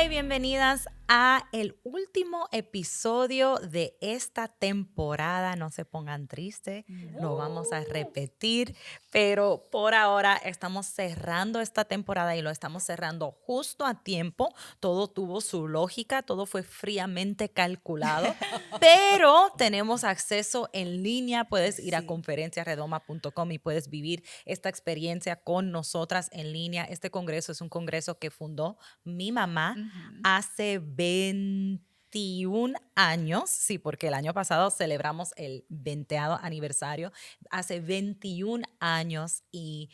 y bienvenidas a el último episodio de esta temporada. No se pongan tristes, lo vamos a repetir, pero por ahora estamos cerrando esta temporada y lo estamos cerrando justo a tiempo. Todo tuvo su lógica, todo fue fríamente calculado, pero tenemos acceso en línea. Puedes ir a conferenciaredoma.com y puedes vivir esta experiencia con nosotras en línea. Este congreso es un congreso que fundó mi mamá hace 21 años, sí, porque el año pasado celebramos el 20º aniversario, hace 21 años, y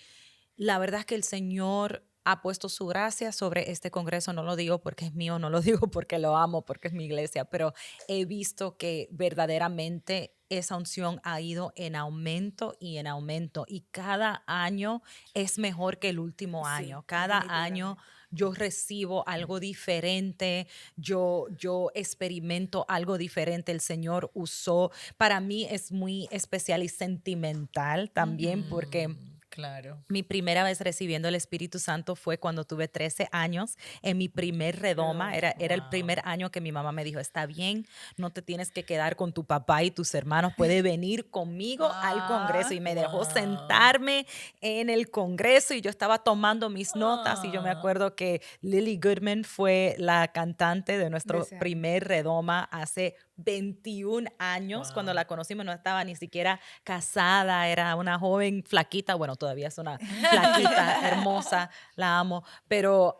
la verdad es que el Señor ha puesto su gracia sobre este congreso. No lo digo porque es mío, no lo digo porque lo amo, porque es mi iglesia, pero he visto que verdaderamente esa unción ha ido en aumento y en aumento, y cada año es mejor que el último año. Cada año yo recibo algo diferente, yo experimento algo diferente. El Señor usó, para mí es muy especial y sentimental también, porque Claro. mi primera vez recibiendo el Espíritu Santo fue cuando tuve 13 años, en mi primer redoma. Era el primer año que mi mamá me dijo, está bien, no te tienes que quedar con tu papá y tus hermanos, puedes venir conmigo al congreso. Y me dejó sentarme en el congreso y yo estaba tomando mis notas, y yo me acuerdo que Lily Goodman fue la cantante de nuestro primer redoma hace 21 años. Cuando la conocimos no estaba ni siquiera casada, era una joven flaquita, bueno, todavía es una flaquita, hermosa, la amo, pero,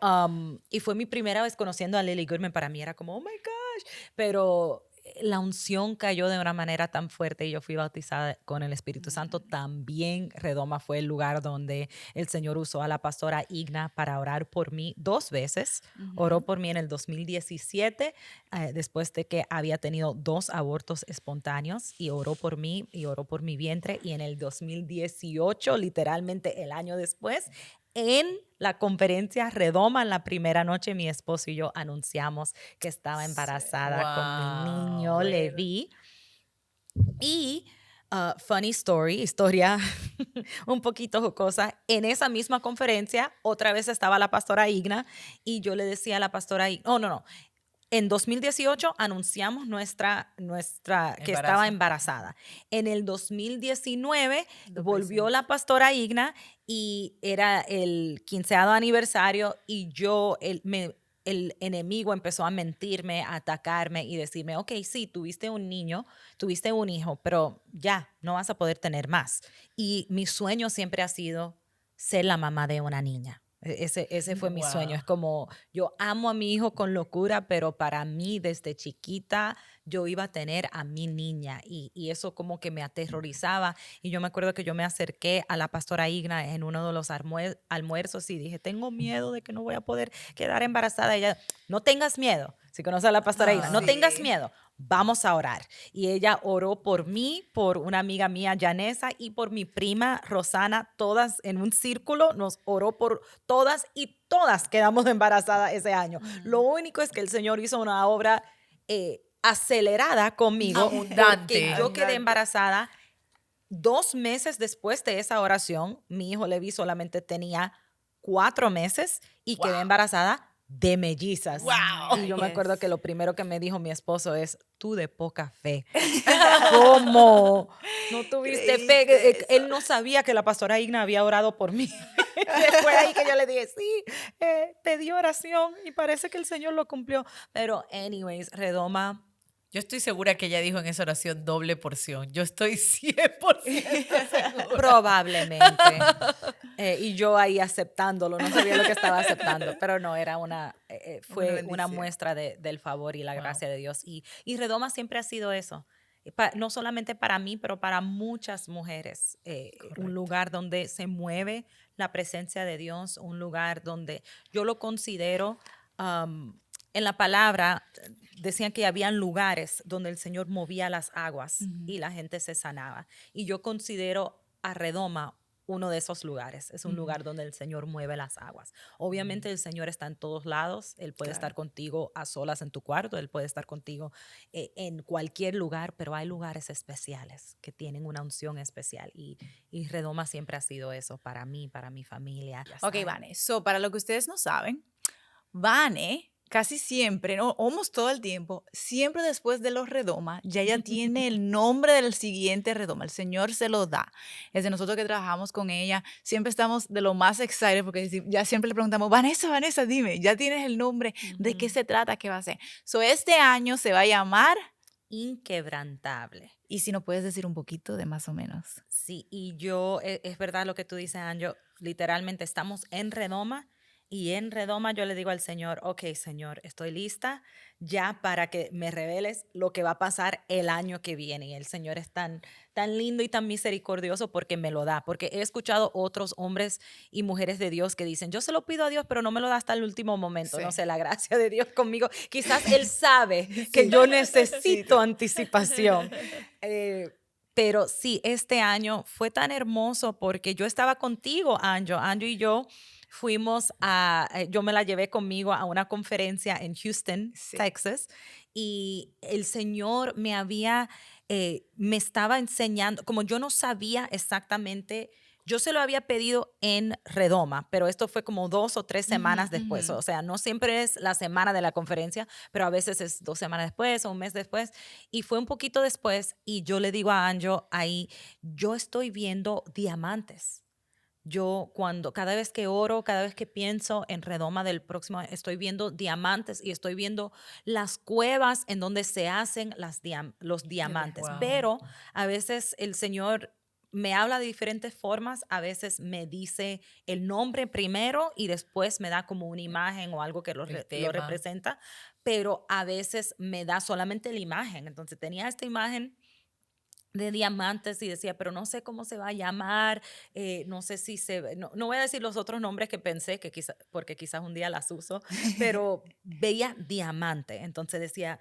y fue mi primera vez conociendo a Lily Goodman. Para mí era como, oh my gosh, pero la unción cayó de una manera tan fuerte y yo fui bautizada con el Espíritu Santo. También Redoma fue el lugar donde el Señor usó a la pastora Igna para orar por mí 2 veces. Oró por mí en el 2017, después de que había tenido 2 abortos espontáneos, y oró por mí y oró por mi vientre. Y en el 2018, literalmente el año después, en la conferencia Redoma, en la primera noche, mi esposo y yo anunciamos que estaba embarazada con mi niño Levi. Y funny story, historia un poquito jocosa, en esa misma conferencia otra vez estaba la pastora Igna, y yo le decía a la pastora Igna, oh, no, en 2018 anunciamos que estaba embarazada. En el 2019 volvió la pastora Igna y era el 15º aniversario, y el enemigo empezó a mentirme, a atacarme y decirme, ok, sí, tuviste un niño, tuviste un hijo, pero ya, no vas a poder tener más. Y mi sueño siempre ha sido ser la mamá de una niña. Ese fue mi sueño. Es como, yo amo a mi hijo con locura, pero para mí desde chiquita yo iba a tener a mi niña, y eso como que me aterrorizaba. Y yo me acuerdo que yo me acerqué a la pastora Igna en uno de los almuerzos y dije, tengo miedo de que no voy a poder quedar embarazada. Ella, no tengas miedo. Si conoces a la pastora Igna, no tengas miedo. Vamos a orar. Y ella oró por mí, por una amiga mía, Yanesa, y por mi prima Rosana, todas en un círculo, nos oró por todas, y todas quedamos embarazadas ese año. Lo único es que el Señor hizo una obra acelerada conmigo, Abundante. porque yo quedé embarazada 2 meses después de esa oración. Mi hijo Levi solamente tenía 4 meses y quedé embarazada de mellizas. Wow. Y yo me acuerdo que lo primero que me dijo mi esposo es, tú de poca fe. ¿Cómo? No tuviste fe. Él no sabía que la pastora Igna había orado por mí. Fue ahí que yo le dije, sí, pedí oración y parece que el Señor lo cumplió. Pero anyways, Redoma, Yo estoy segura que ella dijo en esa oración doble porción. Yo estoy 100% segura. probablemente. Y yo ahí aceptándolo, no sabía lo que estaba aceptando, pero no, era fue una muestra del favor y la gracia de Dios. Y Redoma siempre ha sido eso, no solamente para mí, pero para muchas mujeres. Un lugar donde se mueve la presencia de Dios, un lugar donde yo lo considero, en la palabra decían que habían lugares donde el Señor movía las aguas y la gente se sanaba. Y yo considero a Redoma uno de esos lugares. Es un lugar donde el Señor mueve las aguas. Obviamente el Señor está en todos lados. Él puede estar contigo a solas en tu cuarto, Él puede estar contigo en cualquier lugar, pero hay lugares especiales que tienen una unción especial, y Redoma siempre ha sido eso para mí, para mi familia. Ok, Vane, para lo que ustedes no saben, Vane casi siempre, no, almost todo el tiempo, siempre después de los redomas, ya ella tiene el nombre del siguiente redoma. El Señor se lo da. Desde nosotros que trabajamos con ella, siempre estamos de lo más excited porque ya siempre le preguntamos, Vanessa, dime, ya tienes el nombre, ¿de qué se trata? ¿Qué va a ser? So, este año se va a llamar Inquebrantable. y si nos puedes decir un poquito de más o menos. Sí, y yo, es verdad lo que tú dices, Anjo, literalmente estamos en Redoma y en Redoma yo le digo al Señor, ok, Señor, estoy lista ya para que me reveles lo que va a pasar el año que viene. Y el Señor es tan lindo y tan misericordioso porque me lo da, porque he escuchado otros hombres y mujeres de Dios que dicen, yo se lo pido a Dios, pero no me lo da hasta el último momento. Sí. No sé, la gracia de Dios conmigo. Quizás Él sabe que Sí. yo necesito anticipación. Pero sí, este año fue tan hermoso porque yo estaba contigo, Anjo. Anjo y yo fuimos yo me la llevé conmigo a una conferencia en Houston, Sí. Texas, y el Señor me estaba enseñando, como yo no sabía exactamente, yo se lo había pedido en Redoma, pero esto fue como 2 o 3 semanas después. O sea, no siempre es la semana de la conferencia, pero a veces es 2 semanas después o un mes después. Y fue un poquito después y yo le digo a Anjo ahí, yo estoy viendo diamantes. Yo cada vez que oro, cada vez que pienso en Redoma del próximo, estoy viendo diamantes y estoy viendo las cuevas en donde se hacen los diamantes. Wow. Pero a veces el Señor me habla de diferentes formas, a veces me dice el nombre primero y después me da como una imagen o algo que lo tema. representa, pero a veces me da solamente la imagen. Entonces tenía esta imagen de diamantes y decía, pero no sé cómo se va a llamar, no sé si no voy a decir los otros nombres que pensé, porque quizás un día las uso, pero veía diamante, entonces decía,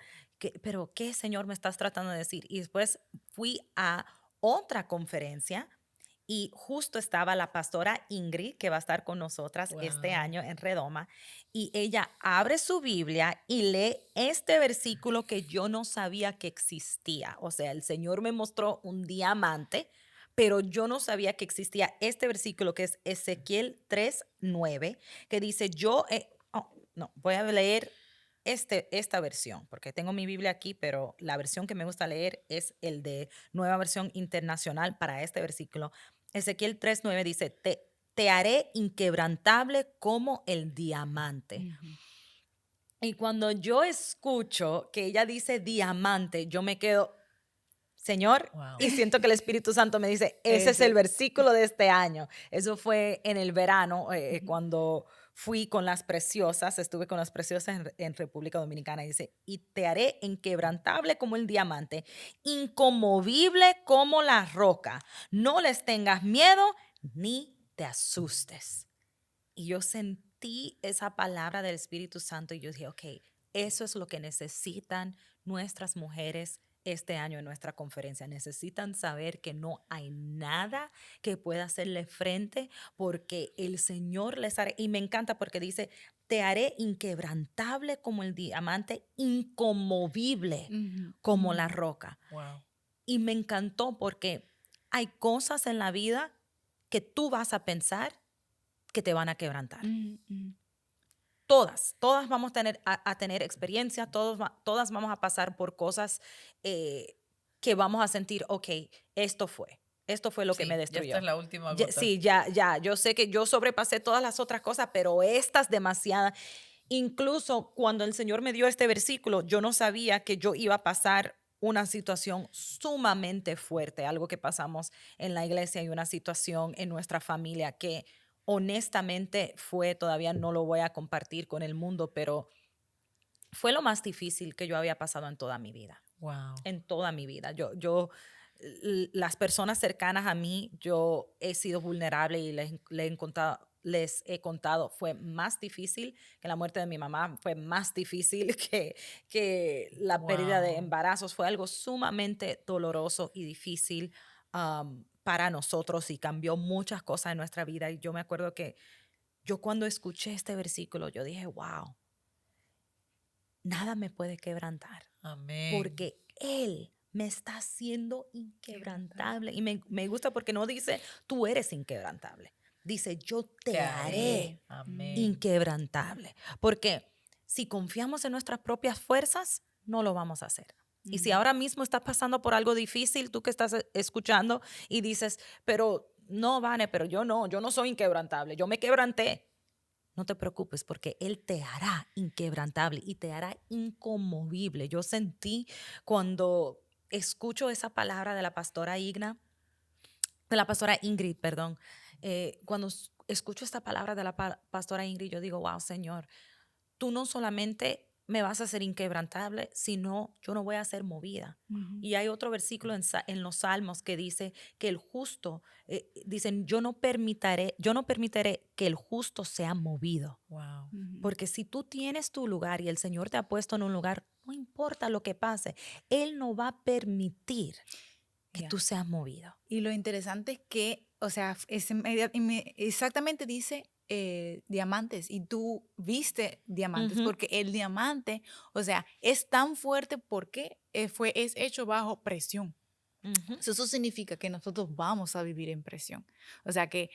pero ¿qué, Señor, me estás tratando de decir? Y después fui a otra conferencia y justo estaba la pastora Ingrid, que va a estar con nosotras este Wow. año en Redoma, y ella abre su Biblia y lee este versículo que yo no sabía que existía. O sea, el Señor me mostró un diamante, pero yo no sabía que existía este versículo que es Ezequiel 3:9, que dice, no, voy a leer esta versión, porque tengo mi Biblia aquí, pero la versión que me gusta leer es el de Nueva Versión Internacional para este versículo. Ezequiel 3:9 dice, te haré inquebrantable como el diamante. Y cuando yo escucho que ella dice diamante, yo me quedo, Señor, Wow. y siento que el Espíritu Santo me dice, ese es el versículo de este año. Eso fue en el verano, cuando fui con las preciosas, estuve con las preciosas en República Dominicana, y dice, y te haré inquebrantable como el diamante, inconmovible como la roca. No les tengas miedo ni te asustes. Y yo sentí esa palabra del Espíritu Santo y yo dije, ok, eso es lo que necesitan nuestras mujeres este año en nuestra conferencia. Necesitan saber que no hay nada que pueda hacerle frente porque el Señor les hará. Y me encanta porque dice, te haré inquebrantable como el diamante, inconmovible como la roca. Wow. Y me encantó porque hay cosas en la vida que tú vas a pensar que te van a quebrantar. Todas vamos a tener experiencia, todas vamos a pasar por cosas que vamos a sentir, ok, esto fue lo que me destruyó. Ya esta es la última gota. Sí, ya, yo sé que yo sobrepasé todas las otras cosas, pero estas demasiadas. Incluso cuando el Señor me dio este versículo, yo no sabía que yo iba a pasar una situación sumamente fuerte, algo que pasamos en la iglesia y una situación en nuestra familia que honestamente todavía no lo voy a compartir con el mundo, pero fue lo más difícil que yo había pasado en toda mi vida. Wow. En toda mi vida. Las personas cercanas a mí, yo he sido vulnerable y les he contado, fue más difícil que la muerte de mi mamá, fue más difícil que la pérdida de embarazos, fue algo sumamente doloroso y difícil para nosotros y cambió muchas cosas en nuestra vida. Y yo me acuerdo que yo cuando escuché este versículo, yo dije, wow, nada me puede quebrantar. Amén. Porque Él me está haciendo inquebrantable. Y me gusta porque no dice, tú eres inquebrantable. Dice, yo te haré Amén. inquebrantable. Porque si confiamos en nuestras propias fuerzas, no lo vamos a hacer. Y si Ujú. ahora mismo estás pasando por algo difícil, tú que estás escuchando y dices, pero no, Vane, pero yo no soy inquebrantable, yo me quebranté. No te preocupes porque Él te hará inquebrantable y te hará inconmovible. Yo sentí cuando escucho esa palabra de la pastora Ingrid, perdón, cuando escucho esta palabra de la pastora Ingrid, yo digo, wow, Señor, tú no solamente me vas a hacer inquebrantable, sino yo no voy a ser movida. Ujú. Y hay otro versículo en los Salmos que dice que el justo, dicen, yo no permitiré que el justo sea movido. Wow. Ujú. Porque si tú tienes tu lugar y el Señor te ha puesto en un lugar, no importa lo que pase, Él no va a permitir que Ya. tú seas movido. Y lo interesante es que, o sea, exactamente dice diamantes y tú viste diamantes Ujú, porque el diamante, o sea, es tan fuerte porque es hecho bajo presión. ujú, Eso significa que nosotros vamos a vivir en presión. O sea, que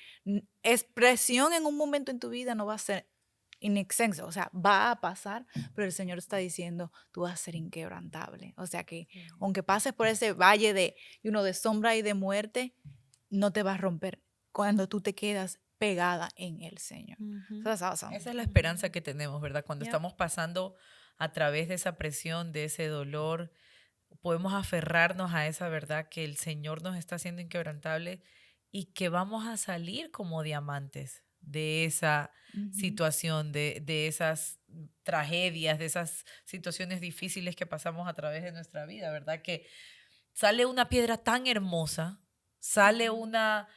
es presión en un momento en tu vida no va a ser in extenso, o sea, va a pasar, pero el Señor está diciendo, tú vas a ser inquebrantable. O sea que aunque pases por ese valle de sombra y de muerte, no te va a romper cuando tú te quedas pegada en el Señor. ujú, So that's awesome. Esa es la esperanza que tenemos, ¿verdad? Cuando Yep. estamos pasando a través de esa presión, de ese dolor, podemos aferrarnos a esa verdad que el Señor nos está haciendo inquebrantable y que vamos a salir como diamantes de esa Ujú. situación, de esas tragedias, de esas situaciones difíciles que pasamos a través de nuestra vida, ¿verdad? Que sale una piedra tan hermosa, sale una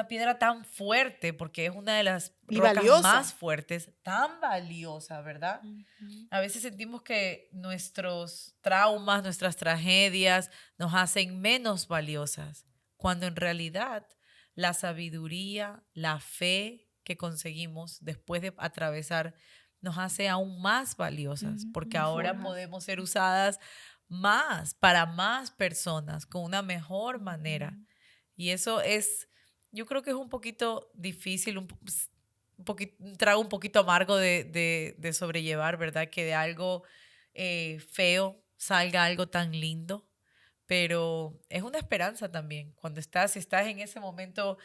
piedra tan fuerte, porque es una de las Y rocas más valiosa. fuertes, tan valiosa, ¿verdad? ujú. A veces sentimos que nuestros traumas, nuestras tragedias nos hacen menos valiosas, cuando en realidad la sabiduría, la fe que conseguimos después de atravesar nos hace aún más valiosas, Ujú. porque Nos ahora forja. podemos ser usadas más para más personas con una mejor manera. Ujú. Y eso es, yo creo que es un poquito difícil, un trago un poquito amargo de sobrellevar, ¿verdad? Que de algo feo salga algo tan lindo, pero es una esperanza también. Cuando si estás en ese momento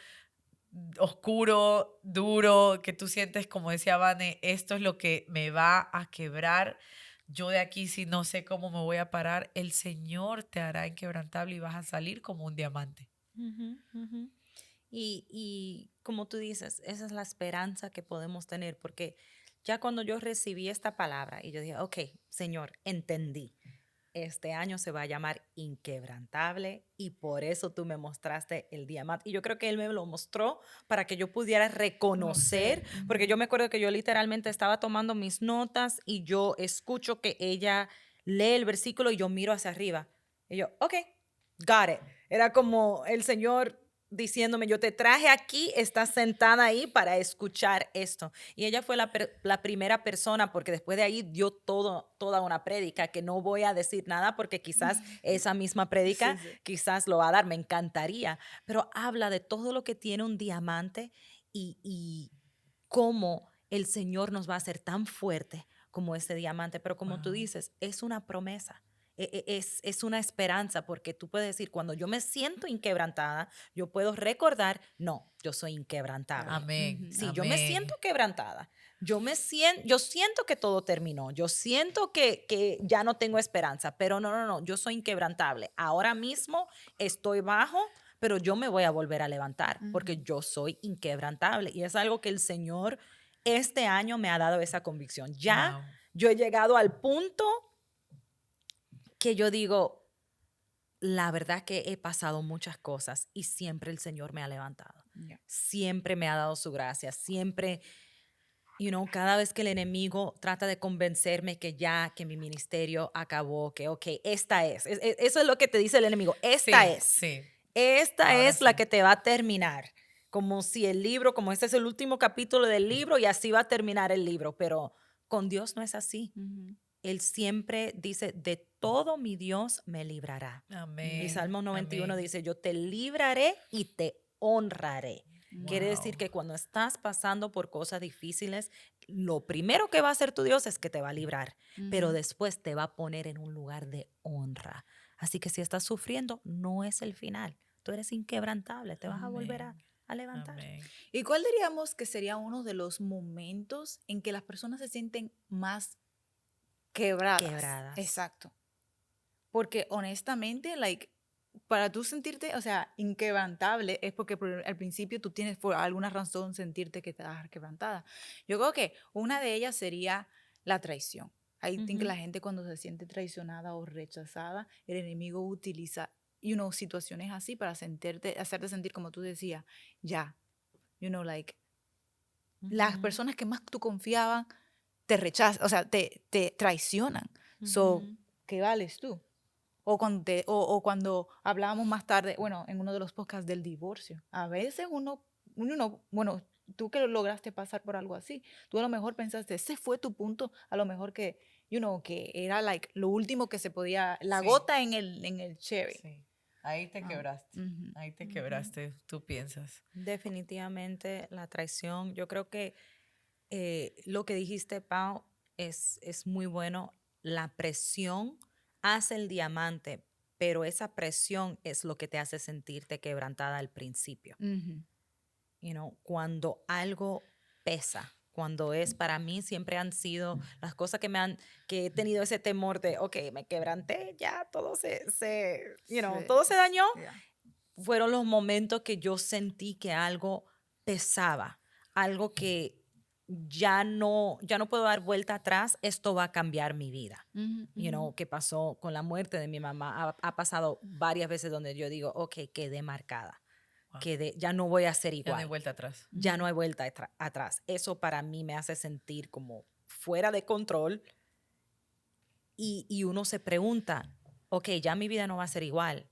oscuro, duro, que tú sientes, como decía Vane, esto es lo que me va a quebrar. Yo de aquí, si no sé cómo me voy a parar, el Señor te hará inquebrantable y vas a salir como un diamante. Ujú, ujú. Y como tú dices, esa es la esperanza que podemos tener, porque ya cuando yo recibí esta palabra y yo dije, ok, Señor, entendí, este año se va a llamar inquebrantable y por eso tú me mostraste el diamante. Y yo creo que Él me lo mostró para que yo pudiera reconocer, Conocer. porque yo Ujú. me acuerdo que yo literalmente estaba tomando mis notas y yo escucho que ella lee el versículo y yo miro hacia arriba. Y yo, ok, got it. Era como el Señor diciéndome, yo te traje aquí, estás sentada ahí para escuchar esto. Y ella fue la primera persona, porque después de ahí dio toda una prédica, que no voy a decir nada, porque quizás esa misma Sí, prédica, sí. quizás lo va a dar, me encantaría, pero habla de todo lo que tiene un diamante y cómo el Señor nos va a hacer tan fuerte como ese diamante. Pero como tú Wow. dices, es una promesa. Es una esperanza, porque tú puedes decir, cuando yo me siento inquebrantada, yo puedo recordar, no, yo soy inquebrantable. Amén, Sí, yo me siento amén. quebrantada. Yo siento que todo terminó. Yo siento que ya no tengo esperanza, pero no, yo soy inquebrantable. Ahora mismo estoy bajo, pero yo me voy a volver a levantar porque Ujú. yo soy inquebrantable. Y es algo que el Señor este año me ha dado esa convicción. Ya Wow. yo he llegado al punto que yo digo, la verdad que he pasado muchas cosas y siempre el Señor me ha levantado. Yeah. Siempre me ha dado su gracia, siempre, cada vez que el enemigo trata de convencerme que ya, que mi ministerio acabó, que ok, esta eso es lo que te dice el enemigo, Sí, sí, esta ahora es la sí. que te va a terminar. Como si el libro, como este es el último capítulo del libro y así va a terminar el libro, pero con Dios no es así. Ujú. Él siempre dice, de todo mi Dios me librará. Y Yeah. Amén, Salmo 91 amén. dice, yo te libraré y te honraré. Quiere decir Wow. que cuando estás pasando por cosas difíciles, lo primero que va a hacer tu Dios es que te va a librar, pero Ujú. después te va a poner en un lugar de honra. Así que si estás sufriendo, no es el final. Tú eres inquebrantable, te vas a volver Amén. a levantar. Amén. ¿Y cuál diríamos que sería uno de los momentos en que las personas se sienten más quebradas? Quebradas. Exacto. Porque honestamente, like, para tú sentirte, o sea, inquebrantable, es porque al principio tú tienes por alguna razón sentirte que te vas quebrantada. Yo creo que una de ellas sería la traición. I think que Ujú. la gente cuando se siente traicionada o rechazada, el enemigo utiliza, situaciones así para hacerte sentir como tú decías, ya, like, las Ujú. personas que más tú confiaban te rechazan, o sea, te traicionan. So, Ujú. ¿qué vales tú? O cuando hablábamos más tarde, bueno, en uno de los podcasts del divorcio, a veces bueno, tú que lograste pasar por algo así, tú a lo mejor pensaste, ese fue tu punto, a lo mejor que, que era like lo último que se podía, la Sí, gota en el cherry. sí. Ahí te Ah, quebraste. ujú, Ahí te Ujú. quebraste, tú piensas. Definitivamente la traición. Yo creo que lo que dijiste, Pau, es muy bueno. La presión hace el diamante, pero esa presión es lo que te hace sentirte quebrantada al principio. ujú, Cuando algo pesa, cuando es para mí siempre han sido las cosas que he tenido ese temor de, ok, me quebranté, ya todo sí, todo se dañó, yeah. fueron los momentos que yo sentí que algo pesaba, algo que ya no puedo dar vuelta atrás, esto va a cambiar mi vida. Ujú, ujú. Que pasó con la muerte de mi mamá, ha pasado varias veces donde yo digo, ok, quedé marcada, Wow. ya no voy a ser Ya no hay igual, vuelta atrás. ya no hay vuelta atrás. Eso para mí me hace sentir como fuera de control y uno se pregunta, ok, ya mi vida no va a ser igual,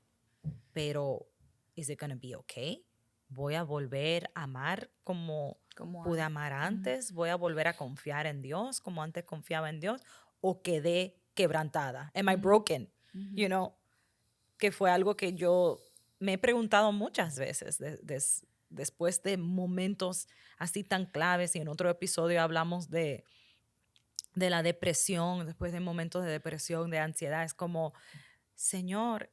pero ¿is it gonna be okay? ¿Voy a volver a amar como Como pude antes. amar Ujú, antes? ¿Voy a volver a confiar en Dios como antes confiaba en Dios? ¿O quedé quebrantada? Am I ujú, broken? ujú. You know, que fue algo que yo me he preguntado muchas veces después de momentos así tan claves. Y en otro episodio hablamos de la depresión, después de momentos de depresión, de ansiedad. Es como, Señor,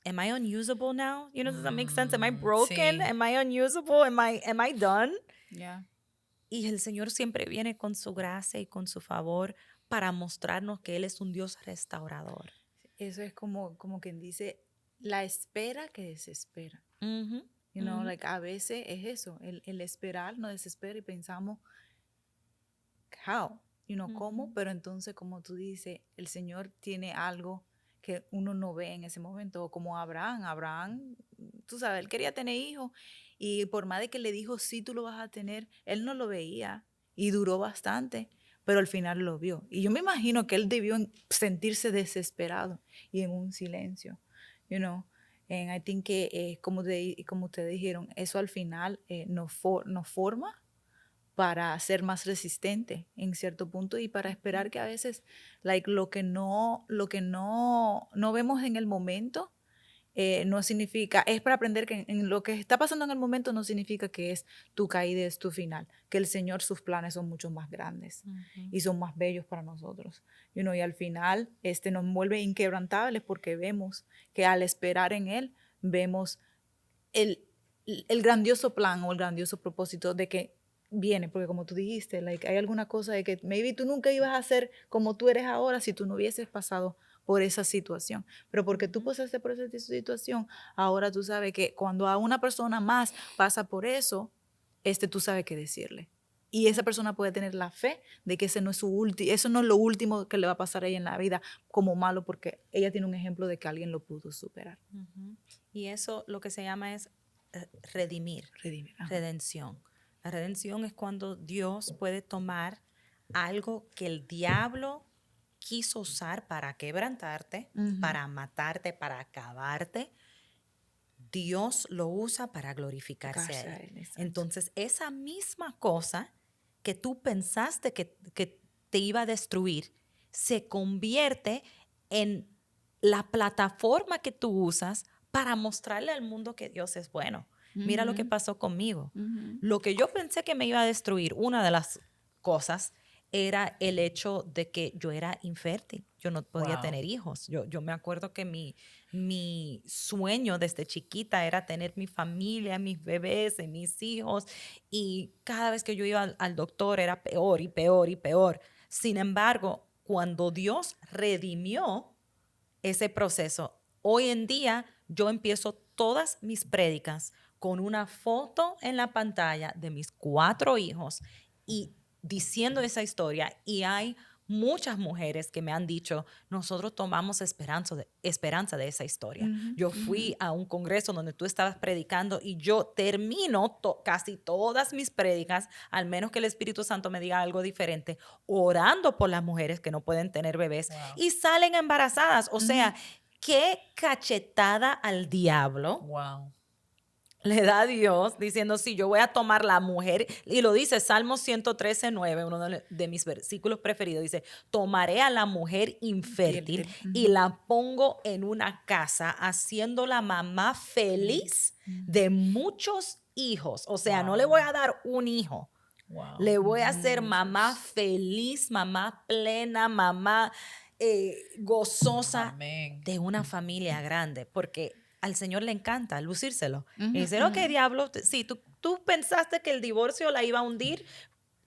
am I unusable now? Does that make sense? Am I broken? Sí. Am I unusable? Am I done? Yeah. Y el Señor siempre viene con su gracia y con su favor para mostrarnos que Él es un Dios restaurador. Eso es como quien dice, la espera que desespera. Ujú, ujú, Like a veces es eso, el esperar nos desespera y pensamos, how, cómo, ujú. pero entonces como tú dices, el Señor tiene algo que uno no ve en ese momento, o como Abraham, tú sabes, él quería tener hijos y por más de que le dijo, sí, tú lo vas a tener, él no lo veía y duró bastante, pero al final lo vio. Y yo me imagino que él debió sentirse desesperado y en un silencio, you know. And I think que, como ustedes dijeron, eso al final nos forma para ser más resistente en cierto punto y para esperar que a veces like, lo que no vemos en el momento no significa, es para aprender que en lo que está pasando en el momento no significa que es tu caída, es tu final, que el Señor, sus planes son mucho más grandes Ujú. y son más bellos para nosotros. Y al final nos vuelve inquebrantables porque vemos que al esperar en Él, vemos el, el grandioso plan o el grandioso propósito de que viene, porque como tú dijiste, like, hay alguna cosa de que maybe tú nunca ibas a ser como tú eres ahora si tú no hubieses pasado por esa situación, pero porque tú Ujú. pasaste por esa situación, ahora tú sabes que cuando a una persona más pasa por eso, tú sabes qué decirle. Y esa persona puede tener la fe de que ese no es eso no es lo último que le va a pasar a ella en la vida como malo, porque ella tiene un ejemplo de que alguien lo pudo superar. Ujú. Y eso lo que se llama es redimir, Redimir. Ajá. redención. La redención es cuando Dios puede tomar algo que el diablo quiso usar para quebrantarte, Ujú. para matarte, para acabarte. Dios lo usa para glorificarse a Cárcel, Él. exacto. Entonces, esa misma cosa que tú pensaste que te iba a destruir, se convierte en la plataforma que tú usas para mostrarle al mundo que Dios es bueno. Mira lo que pasó conmigo. Ujú. Lo que yo pensé que me iba a destruir, una de las cosas, era el hecho de que yo era infértil. Yo no podía Wow. tener hijos. Yo me acuerdo que mi sueño desde chiquita era tener mi familia, mis bebés, y mis hijos. Y cada vez que yo iba al doctor era peor y peor y peor. Sin embargo, cuando Dios redimió ese proceso, hoy en día yo empiezo todas mis prédicas con una foto en la pantalla de mis 4 hijos y diciendo esa historia. Y hay muchas mujeres que me han dicho, nosotros tomamos esperanza de esa historia. Ujú, Yo fui a un congreso donde tú estabas predicando y yo termino casi todas mis prédicas, al menos que el Espíritu Santo me diga algo diferente, orando por las mujeres que no pueden tener bebés Wow. y salen embarazadas. O sea, Ujú. qué cachetada al diablo Wow. le da a Dios diciendo, sí, yo voy a tomar la mujer, y lo dice Salmo 113:9, uno de mis versículos preferidos, dice, tomaré a la mujer infértil Fértil. y la pongo en una casa, haciéndola mamá feliz Ujú. de muchos hijos. O sea, no le Wow. voy a dar un hijo, Wow. le voy a hacer mamá Muchos. feliz, mamá plena, mamá gozosa Amén. de una familia grande, porque al Señor le encanta lucírselo. Y Ujú, dice, ok, ujú. diablo, sí, tú pensaste que el divorcio la iba a hundir,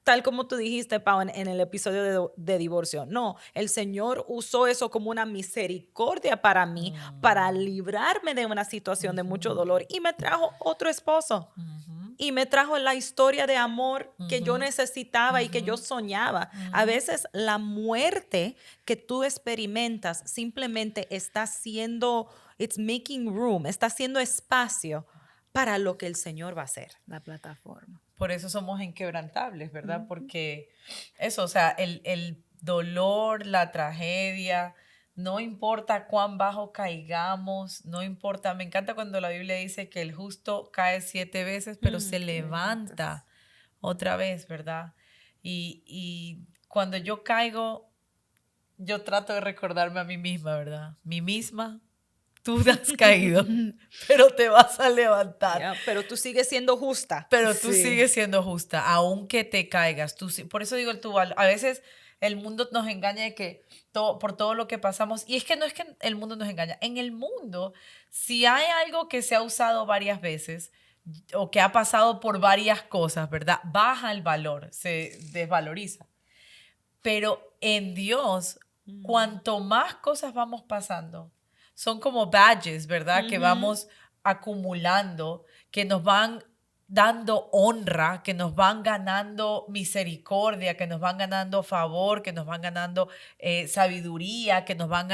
tal como tú dijiste, Pau, en el episodio de divorcio. No, el Señor usó eso como una misericordia para mí, para librarme de una situación de mucho dolor, y me trajo otro esposo. Ujú. Y me trajo la historia de amor que yo Ujú. necesitaba y que yo Ujú. soñaba. A Ujú. veces la muerte que tú experimentas simplemente está haciendo, it's making room, está haciendo espacio para lo que el Señor va a hacer. La plataforma. Por eso somos inquebrantables, ¿verdad? Ujú. Porque eso, o sea, el dolor, la tragedia, no importa cuán bajo caigamos, no importa. Me encanta cuando la Biblia dice que el justo cae 7 veces, pero se levanta otra vez, ¿verdad? Y cuando yo caigo, yo trato de recordarme a mí misma, ¿verdad? Mí misma, tú has caído, pero te vas a levantar. Ya, pero tú sigues siendo justa. Pero tú Sí. sigues siendo justa, aunque te caigas. Por eso digo, a veces el mundo nos engaña de que por todo lo que pasamos, y es que no es que el mundo nos engaña. En el mundo, si hay algo que se ha usado varias veces o que ha pasado por varias cosas, ¿verdad? Baja el valor, se desvaloriza. Pero en Dios, cuanto más cosas vamos pasando, son como badges, ¿verdad? Que vamos acumulando, que nos van dando honra, que nos van ganando misericordia, que nos van ganando favor, que nos van ganando sabiduría, que nos van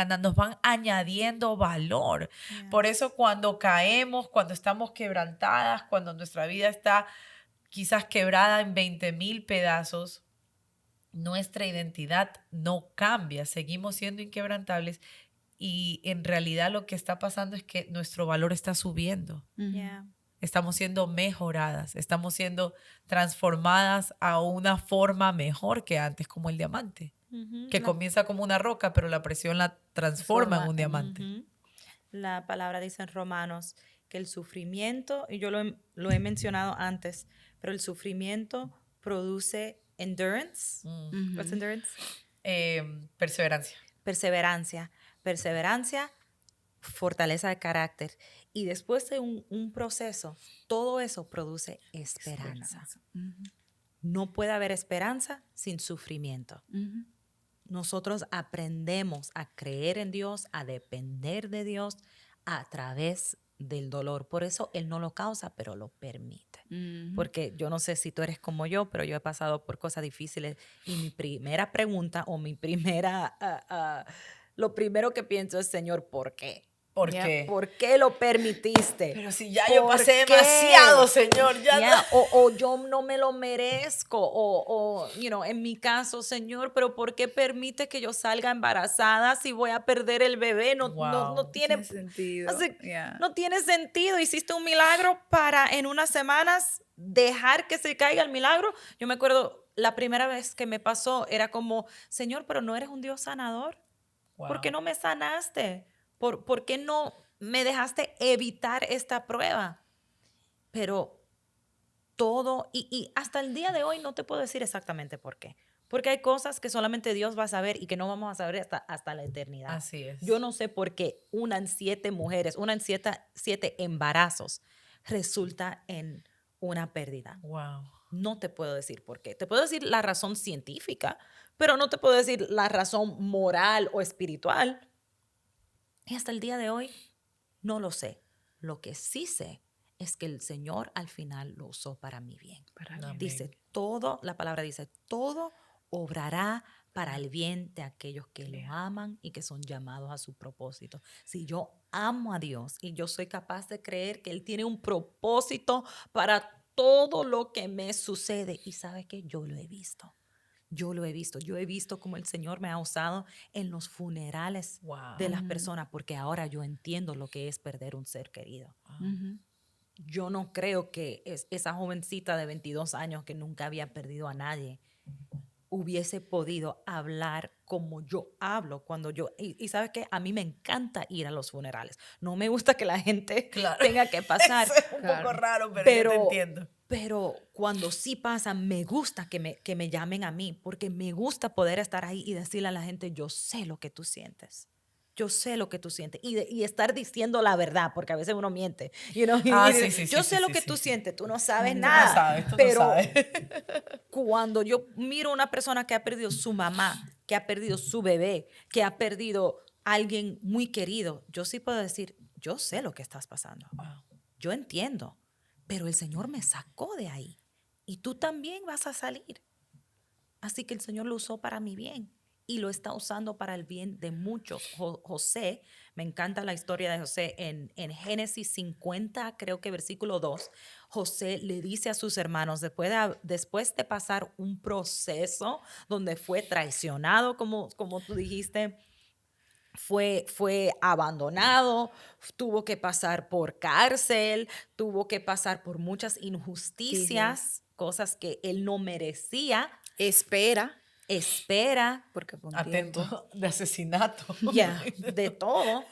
añadiendo valor. Por eso cuando caemos, cuando estamos quebrantadas, cuando nuestra vida está quizás quebrada en 20,000 pedazos, nuestra identidad no cambia, seguimos siendo inquebrantables y en realidad lo que está pasando es que nuestro valor está subiendo. Yeah. Estamos siendo mejoradas, estamos siendo transformadas a una forma mejor que antes, como el diamante, que comienza como una roca, pero la presión la transforma en un diamante. La palabra dice en Romanos que el sufrimiento, y yo lo he mencionado antes, pero el sufrimiento produce endurance. What's Ujú. endurance? Perseverancia. Perseverancia. Perseverancia, fortaleza de carácter. Y después de un proceso, todo eso produce esperanza. Ujú. No puede haber esperanza sin sufrimiento. Ujú. Nosotros aprendemos a creer en Dios, a depender de Dios a través del dolor. Por eso Él no lo causa, pero lo permite. Ujú. Porque yo no sé si tú eres como yo, pero yo he pasado por cosas difíciles y mi primera pregunta o lo primero que pienso es, Señor, ¿por qué? ¿Por Ya. qué? ¿Por qué lo permitiste? Pero si ya yo ¿Por pasé qué? demasiado, Señor, ya Ya, no. o yo no me lo merezco, en mi caso, Señor, pero ¿por qué permite que yo salga embarazada si voy a perder el bebé? No Wow. tiene, Tiene sentido. así, Ya. no tiene sentido. Hiciste un milagro para en unas semanas dejar que se caiga el milagro. Yo me acuerdo, la primera vez que me pasó era como, Señor, pero no eres un Dios sanador. ¿Por qué no me sanaste? ¿Por qué no me dejaste evitar esta prueba? pero todo, y hasta el día de hoy no te puedo decir exactamente por qué. Porque hay cosas que solamente Dios va a saber y que no vamos a saber hasta la eternidad. Así es. Yo no sé por qué una en 7 mujeres, una en 7 embarazos resulta en una pérdida. Wow. No te puedo decir por qué. Te puedo decir la razón científica, pero no te puedo decir la razón moral o espiritual. Y hasta el día de hoy no lo sé. Lo que sí sé es que el Señor al final lo usó para mi bien. Amén. Dice todo, la palabra dice, todo obrará para el bien de aquellos que lo aman y que son llamados a su propósito. Si yo amo a Dios y yo soy capaz de creer que Él tiene un propósito para todo lo que me sucede, y sabe que yo lo he visto. Yo lo he visto. Yo he visto cómo el Señor me ha usado en los funerales Wow. de las personas, porque ahora yo entiendo lo que es perder un ser querido. Ujú. Yo no creo que esa jovencita de 22 años que nunca había perdido a nadie hubiese podido hablar como yo hablo cuando yo... Y ¿sabes qué? A mí me encanta ir a los funerales. No me gusta que la gente Claro. tenga que pasar. Eso es un Claro. poco raro, pero yo te Pero, entiendo. pero cuando sí pasa, me gusta que me llamen a mí, porque me gusta poder estar ahí y decirle a la gente, yo sé lo que tú sientes. Yo sé lo que tú sientes. Y estar diciendo la verdad, porque a veces uno miente. Y Sí, sí, yo sí, sé sí, lo sí, que sí, tú sí. sientes, tú no sabes Tú nada. no sabes, tú no Pero sabes. cuando yo miro a una persona que ha perdido su mamá, que ha perdido su bebé, que ha perdido a alguien muy querido, yo sí puedo decir, yo sé lo que estás pasando. Wow. Yo entiendo, pero el Señor me sacó de ahí y tú también vas a salir. Así que el Señor lo usó para mi bien y lo está usando para el bien de muchos. José, me encanta la historia de José en Génesis 50, creo que versículo 2. José le dice a sus hermanos, después de pasar un proceso donde fue traicionado, como tú dijiste, fue abandonado, tuvo que pasar por cárcel, tuvo que pasar por muchas injusticias, cosas que él no merecía. Espera, Espera, porque fue un tiempo. Atento de asesinato. ya, de todo.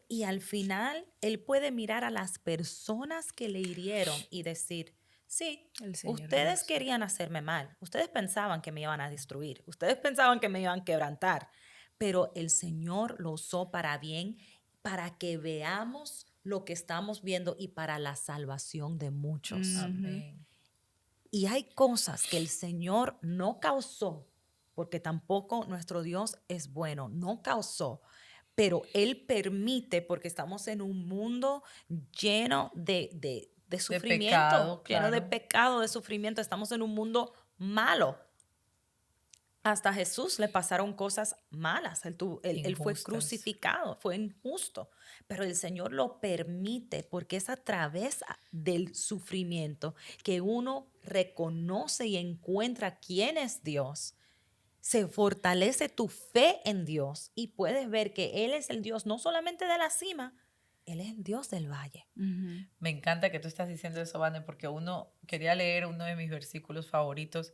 Y al final, él puede mirar a las personas que le hirieron y decir, sí, El Señor ustedes lo usó. querían hacerme mal, ustedes pensaban que me iban a destruir, ustedes pensaban que me iban a quebrantar, pero el Señor lo usó para bien, para que veamos lo que estamos viendo y para la salvación de muchos. Amén. Y hay cosas que el Señor no causó, porque tampoco nuestro Dios es bueno, no causó, pero Él permite, porque estamos en un mundo lleno de sufrimiento, pecado, lleno de claro. pecado, de sufrimiento, estamos en un mundo malo. Hasta a Jesús le pasaron cosas malas. Él fue Injustas. crucificado, fue injusto. Pero el Señor lo permite porque es a través del sufrimiento que uno reconoce y encuentra quién es Dios. Se fortalece tu fe en Dios y puedes ver que Él es el Dios no solamente de la cima, Él es el Dios del valle. Ujú. Me encanta que tú estás diciendo eso, Vane, porque quería leer uno de mis versículos favoritos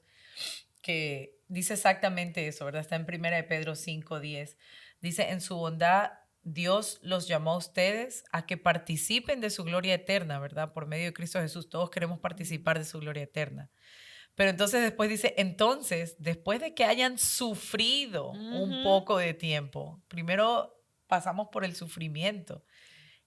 que dice exactamente eso, ¿verdad? Está en 1 de Pedro 5:10. Dice, en su bondad Dios los llamó a ustedes a que participen de su gloria eterna, ¿verdad? Por medio de Cristo Jesús, todos queremos participar de su gloria eterna. Pero entonces después dice, entonces, después de que hayan sufrido un poco de tiempo, primero pasamos por el sufrimiento.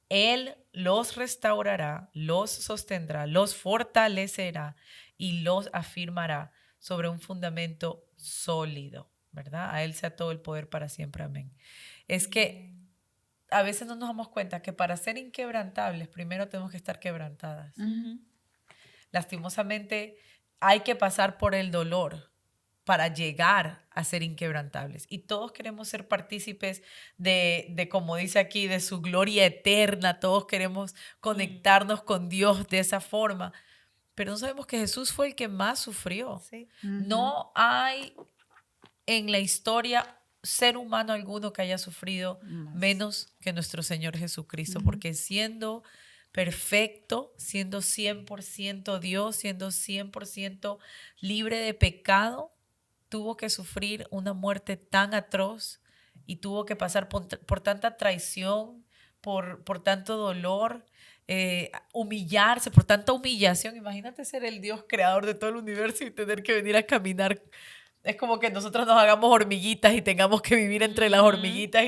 Él los restaurará, los sostendrá, los fortalecerá y los afirmará sobre un fundamento sólido, ¿verdad? A Él sea todo el poder para siempre. Amén. Es que a veces no nos damos cuenta que para ser inquebrantables, primero tenemos que estar quebrantadas. Lastimosamente, hay que pasar por el dolor para llegar a ser inquebrantables. Y todos queremos ser partícipes como dice aquí, de su gloria eterna. Todos queremos conectarnos con Dios de esa forma. Pero no sabemos que Jesús fue el que más sufrió. Sí. No hay en la historia ser humano alguno que haya sufrido menos que nuestro Señor Jesucristo, porque siendo perfecto, siendo 100% Dios, siendo 100% libre de pecado, tuvo que sufrir una muerte tan atroz y tuvo que pasar por tanta traición, por tanto dolor. humillarse, por tanta humillación. Imagínate ser el Dios creador de todo el universo y tener que venir a caminar. Es como que nosotros nos hagamos hormiguitas y tengamos que vivir entre las hormiguitas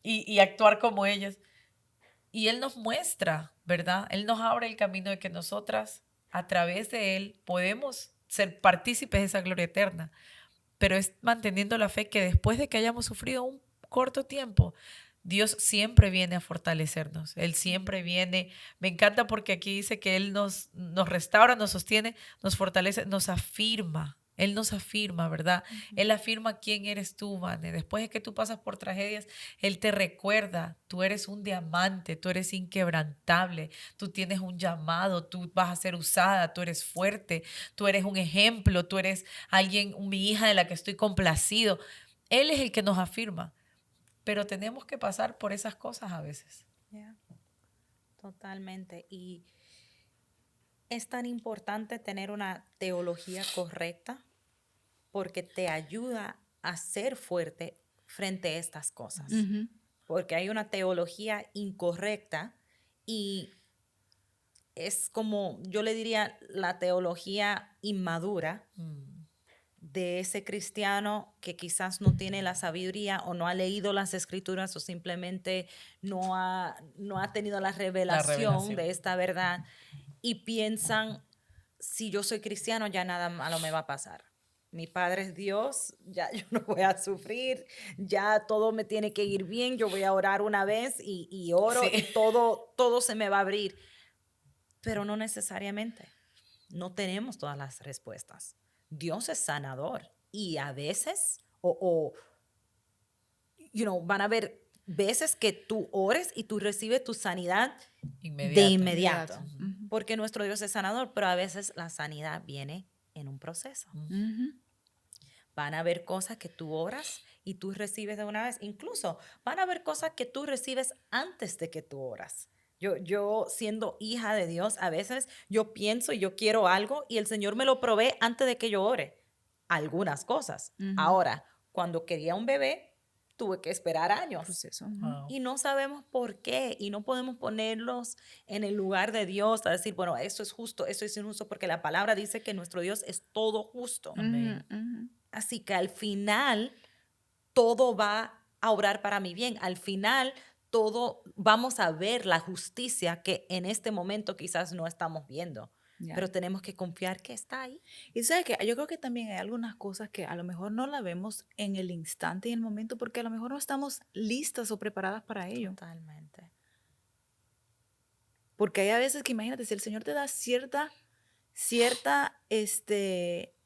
y actuar como ellas. Y Él nos muestra, ¿verdad? Él nos abre el camino de que nosotras, a través de Él, podemos ser partícipes de esa gloria eterna. Pero es manteniendo la fe que después de que hayamos sufrido un corto tiempo, Dios siempre viene a fortalecernos. Él siempre viene. Me encanta porque aquí dice que Él nos restaura, nos sostiene, nos fortalece, nos afirma. Él nos afirma, ¿verdad? Él afirma quién eres tú, Vane. Después de que tú pasas por tragedias, Él te recuerda, tú eres un diamante, tú eres inquebrantable, tú tienes un llamado, tú vas a ser usada, tú eres fuerte, tú eres un ejemplo, tú eres alguien, mi hija de la que estoy complacido. Él es el que nos afirma, pero tenemos que pasar por esas cosas a veces. Yeah, totalmente. Y es tan importante tener una teología correcta porque te ayuda a ser fuerte frente a estas cosas. Porque hay una teología incorrecta y es como, yo le diría, la teología inmadura de ese cristiano que quizás no tiene la sabiduría o no ha leído las escrituras o simplemente no ha tenido la revelación de esta verdad y piensan, si yo soy cristiano ya nada malo me va a pasar. Mi Padre es Dios, ya yo no voy a sufrir, ya todo me tiene que ir bien, yo voy a orar una vez y oro y todo se me va a abrir. Pero no necesariamente. No tenemos todas las respuestas. Dios es sanador y a veces, van a haber veces que tú ores y tú recibes tu sanidad de inmediato. Porque nuestro Dios es sanador, pero a veces la sanidad viene en un proceso. Van a haber cosas que tú oras y tú recibes de una vez. Incluso van a haber cosas que tú recibes antes de que tú oras. Yo siendo hija de Dios, a veces yo pienso y yo quiero algo y el Señor me lo provee antes de que yo ore. Algunas cosas. Ahora, cuando quería un bebé, tuve que esperar años. Proceso. Y no sabemos por qué. Y no podemos ponerlos en el lugar de Dios a decir, bueno, eso es justo, eso es injusto, porque la palabra dice que nuestro Dios es todo justo. Así que al final, todo va a obrar para mi bien. Al final, todo vamos a ver la justicia que en este momento quizás no estamos viendo. Pero tenemos que confiar que está ahí. Y sabes que yo creo que también hay algunas cosas que a lo mejor no la vemos en el instante y en el momento porque a lo mejor no estamos listas o preparadas para ello. Totalmente. Porque hay a veces que imagínate, si el Señor te da cierta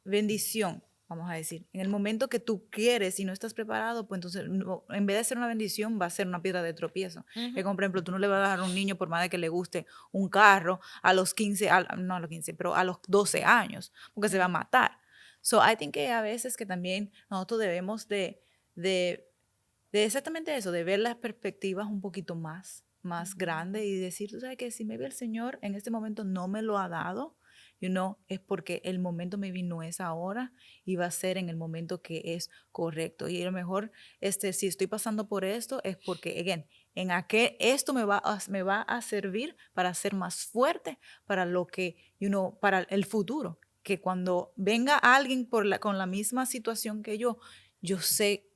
bendición, vamos a decir, en el momento que tú quieres y no estás preparado, pues entonces en vez de ser una bendición va a ser una piedra de tropiezo. Que como por ejemplo tú no le vas a dar a un niño por más de que le guste un carro a los 15, no a los 15, pero a los 12 años, porque se va a matar. So I think que a veces que también nosotros debemos de exactamente eso, de ver las perspectivas un poquito más grande y decir, tú sabes que si maybe el Señor en este momento no me lo ha dado, es porque el momento maybe no es ahora y va a ser en el momento que es correcto. Y a lo mejor si estoy pasando por esto es porque, again, esto me va a servir para ser más fuerte para lo que, para el futuro. Que cuando venga alguien con la misma situación que yo sé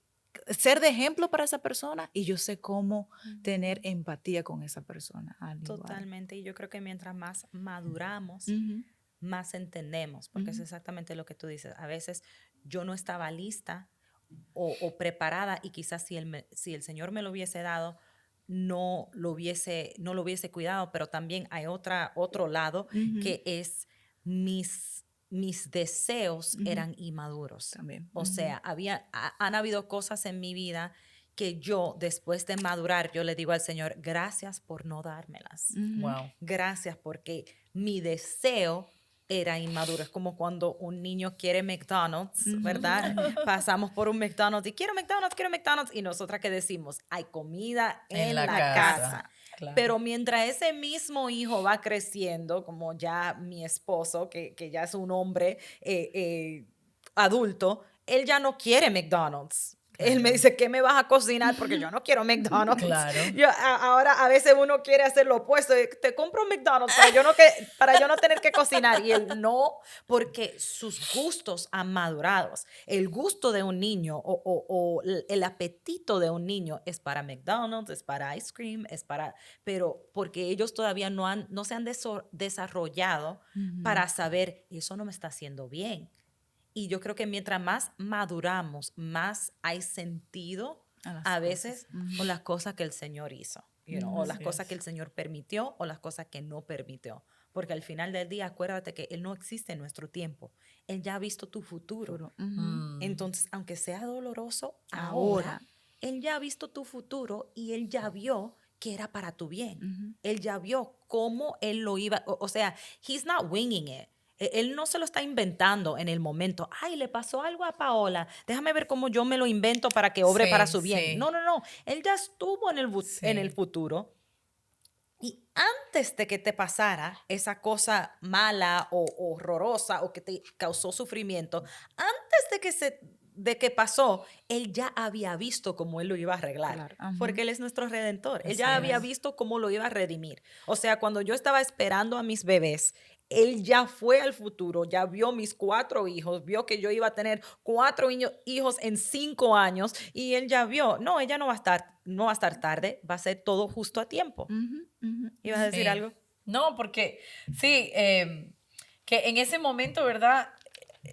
ser de ejemplo para esa persona y yo sé cómo tener empatía con esa persona. Totalmente. Y yo creo que mientras más maduramos, más entendemos, porque es exactamente lo que tú dices. A veces yo no estaba lista o preparada y quizás si el Señor me lo hubiese dado, no lo hubiese cuidado, pero también hay otro lado que es mis deseos eran inmaduros. También. O sea, han habido cosas en mi vida que yo, después de madurar, yo le digo al Señor, gracias por no dármelas. Wow. Gracias, porque mi deseo era inmaduro. Es como cuando un niño quiere McDonald's, ¿verdad? Pasamos por un McDonald's y quiero McDonald's. Y nosotras que decimos, hay comida en la casa. Claro. Pero mientras ese mismo hijo va creciendo, como ya mi esposo, que ya es un hombre adulto, él ya no quiere McDonald's. Él me dice, ¿qué me vas a cocinar? Porque yo no quiero McDonald's. Claro. Ahora a veces uno quiere hacer lo opuesto. Te compro un McDonald's para yo no tener que cocinar. Y él no, porque sus gustos han madurado. El gusto de un niño o el apetito de un niño es para McDonald's, es para ice cream, pero porque ellos todavía no se han desarrollado para saber, eso no me está haciendo bien. Y yo creo que mientras más maduramos, más hay sentido a veces con las cosas que el Señor hizo, o las cosas que el Señor permitió o las cosas que no permitió. Porque al final del día, acuérdate que Él no existe en nuestro tiempo. Él ya ha visto tu futuro. Entonces, aunque sea doloroso ahora, Él ya ha visto tu futuro y Él ya vio que era para tu bien. Él ya vio cómo Él lo iba, o sea, he's not winging it. Él no se lo está inventando en el momento. Ay, le pasó algo a Paola. Déjame ver cómo yo me lo invento para que obre para su bien. Sí. No. Él ya estuvo en el futuro. Y antes de que te pasara esa cosa mala o horrorosa o que te causó sufrimiento, antes de que pasó, él ya había visto cómo él lo iba a arreglar. Claro. Porque él es nuestro redentor. Él Así ya había es. visto cómo lo iba a redimir. O sea, cuando yo estaba esperando a mis bebés, él ya fue al futuro, ya vio mis 4 hijos, vio que yo iba a tener 4 hijos en 5 años y él ya vio, no, ella no va a estar tarde, va a ser todo justo a tiempo. ¿Ibas a decir algo? No, porque sí, que en ese momento, ¿verdad?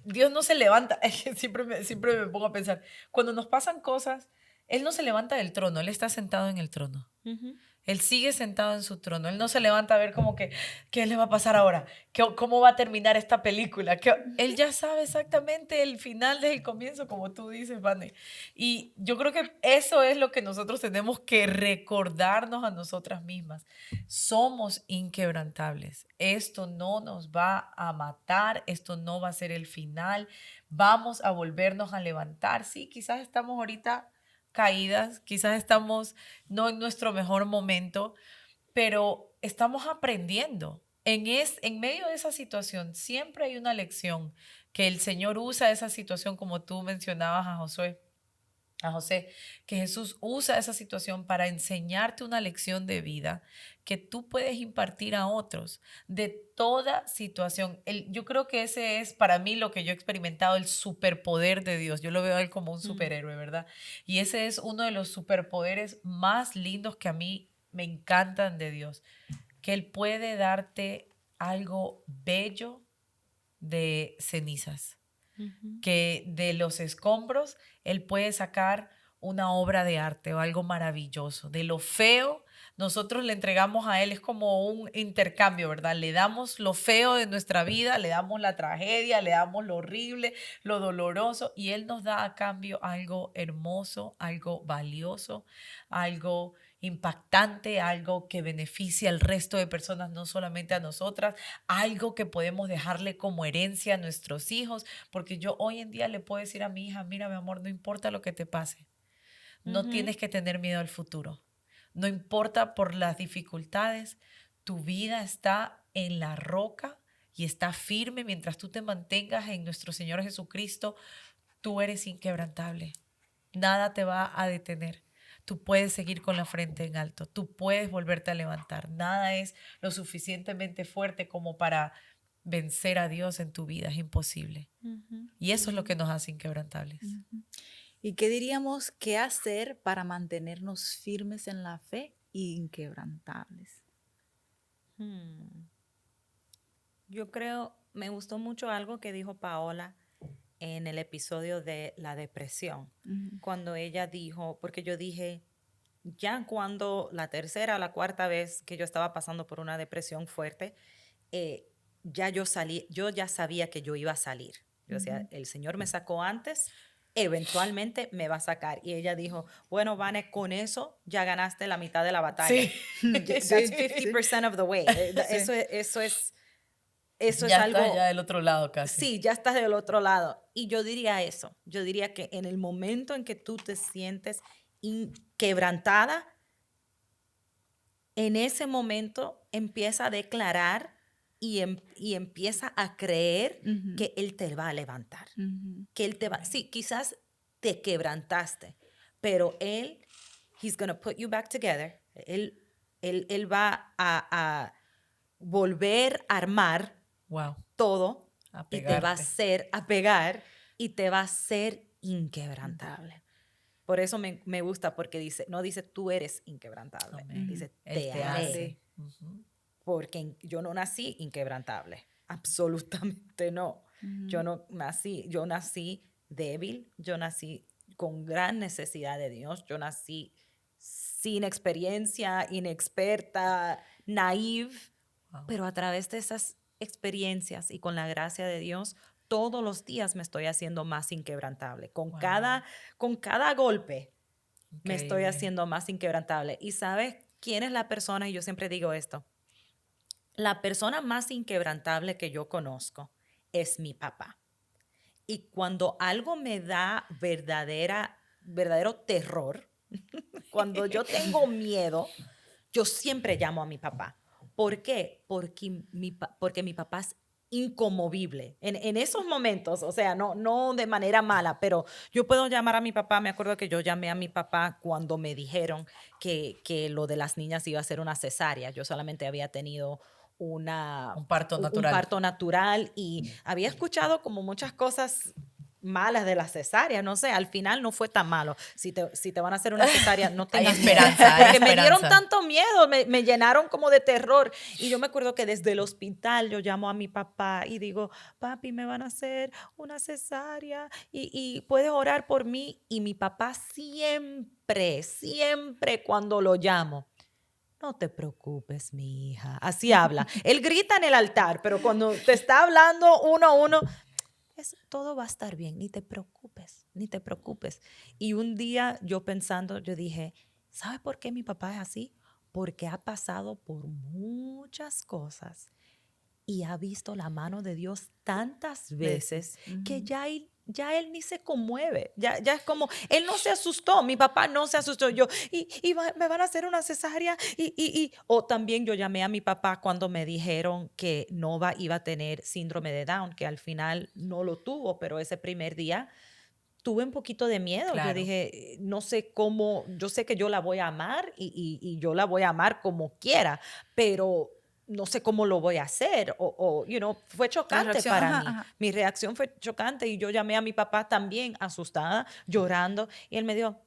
Dios no se levanta. Siempre me pongo a pensar, cuando nos pasan cosas, Él no se levanta del trono, Él está sentado en el trono. Él sigue sentado en su trono. Él no se levanta a ver como que, ¿qué le va a pasar ahora? ¿Cómo va a terminar esta película? Él ya sabe exactamente el final desde el comienzo, como tú dices, Vane. Y yo creo que eso es lo que nosotros tenemos que recordarnos a nosotras mismas. Somos inquebrantables. Esto no nos va a matar. Esto no va a ser el final. Vamos a volvernos a levantar. Sí, quizás estamos ahorita caídas, quizás estamos no en nuestro mejor momento, pero estamos aprendiendo. En medio de esa situación siempre hay una lección que el Señor usa esa situación, como tú mencionabas a José, que Jesús usa esa situación para enseñarte una lección de vida que tú puedes impartir a otros de toda situación. Yo creo que ese es para mí lo que yo he experimentado, el superpoder de Dios. Yo lo veo a él como un superhéroe, ¿verdad? Y ese es uno de los superpoderes más lindos que a mí me encantan de Dios, que Él puede darte algo bello de cenizas, que de los escombros Él puede sacar una obra de arte o algo maravilloso. De lo feo, nosotros le entregamos a Él, es como un intercambio, ¿verdad? Le damos lo feo de nuestra vida, le damos la tragedia, le damos lo horrible, lo doloroso, y Él nos da a cambio algo hermoso, algo valioso, algo impactante, algo que beneficia al resto de personas, no solamente a nosotras, algo que podemos dejarle como herencia a nuestros hijos, porque yo hoy en día le puedo decir a mi hija, mira, mi amor, no importa lo que te pase, no tienes que tener miedo al futuro, no importa por las dificultades, tu vida está en la roca y está firme mientras tú te mantengas en nuestro Señor Jesucristo, tú eres inquebrantable, nada te va a detener. Tú puedes seguir con la frente en alto, tú puedes volverte a levantar. Nada es lo suficientemente fuerte como para vencer a Dios en tu vida, es imposible. Y eso es lo que nos hace inquebrantables. ¿Y qué diríamos qué hacer para mantenernos firmes en la fe e inquebrantables? Yo creo, me gustó mucho algo que dijo Paola en el episodio de la depresión, cuando ella dijo, porque yo dije, ya cuando la tercera o la cuarta vez que yo estaba pasando por una depresión fuerte, ya yo ya sabía que yo iba a salir. Yo decía, el Señor me sacó antes, eventualmente me va a sacar. Y ella dijo, bueno, Vane, con eso ya ganaste la mitad de la batalla. Sí. That's 50% of the way. Eso es ya algo... estás ya del otro lado casi. Sí, ya estás del otro lado. Y yo diría eso. Yo diría que en el momento en que tú te sientes inquebrantada, en ese momento empieza a declarar y empieza a creer que Él te va a levantar. Que Él te va... Sí, quizás te quebrantaste. Pero he's going to put you back together. Él va a volver a armar Wow. todo A y te va pegarte. a pegar y te va a ser inquebrantable. Por eso me gusta, porque no dice tú eres inquebrantable, Amén. dice Él te te haré. hace. Ujú. Porque yo no nací inquebrantable, absolutamente no. Yo nací débil, yo nací con gran necesidad de Dios, yo nací sin experiencia, inexperta, naive, Wow. pero a través de esas experiencias y con la gracia de Dios, todos los días me estoy haciendo más inquebrantable. Con Wow. cada golpe me estoy Increíble. haciendo más inquebrantable. ¿Y sabes quién es la persona? Y yo siempre digo esto. La persona más inquebrantable que yo conozco es mi papá. Y cuando algo me da verdadero terror, cuando yo tengo miedo, yo siempre llamo a mi papá. ¿Por qué? Porque mi papá es inconmovible. En esos momentos, o sea, no de manera mala, pero yo puedo llamar a mi papá. Me acuerdo que yo llamé a mi papá cuando me dijeron que lo de las niñas iba a ser una cesárea. Yo solamente había tenido Un parto natural. un parto natural y había escuchado como muchas cosas malas de la cesárea, no sé, al final no fue tan malo. Si te van a hacer una cesárea, no Hay tengas esperanza, miedo. hay Porque me dieron esperanza. tanto miedo, me llenaron como de terror. Y yo me acuerdo que desde el hospital yo llamo a mi papá y digo, papi, me van a hacer una cesárea y puedes orar por mí. Y mi papá siempre cuando lo llamo, no te preocupes, mi hija. Así habla. Él grita en el altar, pero cuando te está hablando uno a uno, todo va a estar bien, ni te preocupes, ni te preocupes. Y un día yo pensando, yo dije, ¿sabe por qué mi papá es así? Porque ha pasado por muchas cosas y ha visto la mano de Dios tantas veces que ya él ni se conmueve. Ya es como, él no se asustó, mi papá no se asustó. Me van a hacer una cesárea. O también yo llamé a mi papá cuando me dijeron que Nova iba a tener síndrome de Down, que al final no lo tuvo, pero ese primer día tuve un poquito de miedo. Claro. Yo dije, no sé cómo, yo sé que yo la voy a amar y yo la voy a amar como quiera, pero no sé cómo lo voy a hacer. Fue chocante reacción, para ajá, mí. ajá. Mi reacción fue chocante y yo llamé a mi papá también asustada, llorando, y él me dijo,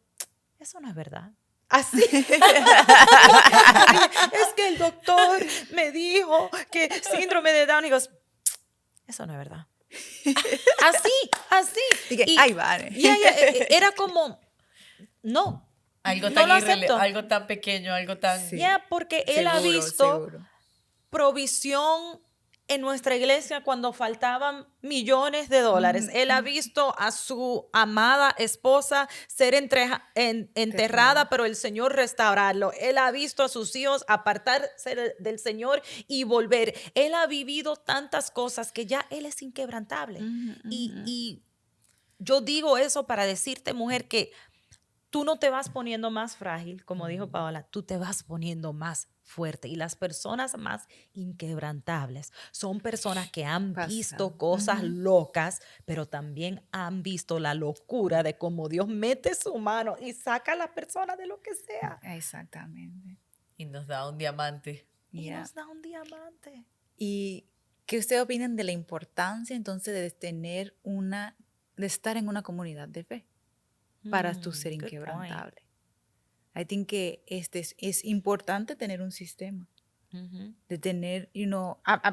eso no es verdad. Así. Yo dije, es que el doctor me dijo que síndrome de Down. Y digo, eso no es verdad. Así. Dije, Y, ay, vale. era como, no, Algo no tan lo acepto. algo tan pequeño, algo tan... Sí. Porque él ha visto Seguro. provisión en nuestra iglesia cuando faltaban millones de dólares. Él ha visto a su amada esposa ser enterrada, pero el Señor restaurarlo. Él ha visto a sus hijos apartarse del Señor y volver. Él ha vivido tantas cosas que ya él es inquebrantable. Y yo digo eso para decirte, mujer, que tú no te vas poniendo más frágil, como dijo Paola, tú te vas poniendo más fuerte. Y las personas más inquebrantables son personas que han visto cosas locas, pero también han visto la locura de cómo Dios mete su mano y saca a la persona de lo que sea. Exactamente. Y nos da un diamante. Y nos da un diamante. ¿Y qué ustedes opinan de la importancia entonces de estar en una comunidad de fe para tú ser Good inquebrantable? I think que es importante tener un sistema. De tener,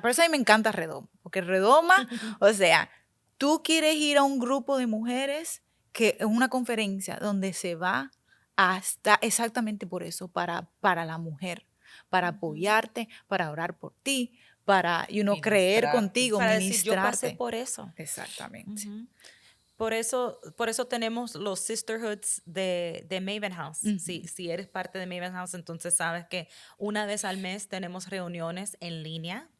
por eso a mí me encanta Redoma, porque Redoma, o sea, tú quieres ir a un grupo de mujeres que es una conferencia donde se va hasta exactamente por eso, para la mujer, para apoyarte, para orar por ti, para, creer Ministrarte. contigo, Para decir, yo pasé ministrarte. por eso. Exactamente. Por eso tenemos los sisterhoods de Maven House. Si eres parte de Maven House, entonces sabes que una vez al mes tenemos reuniones en línea.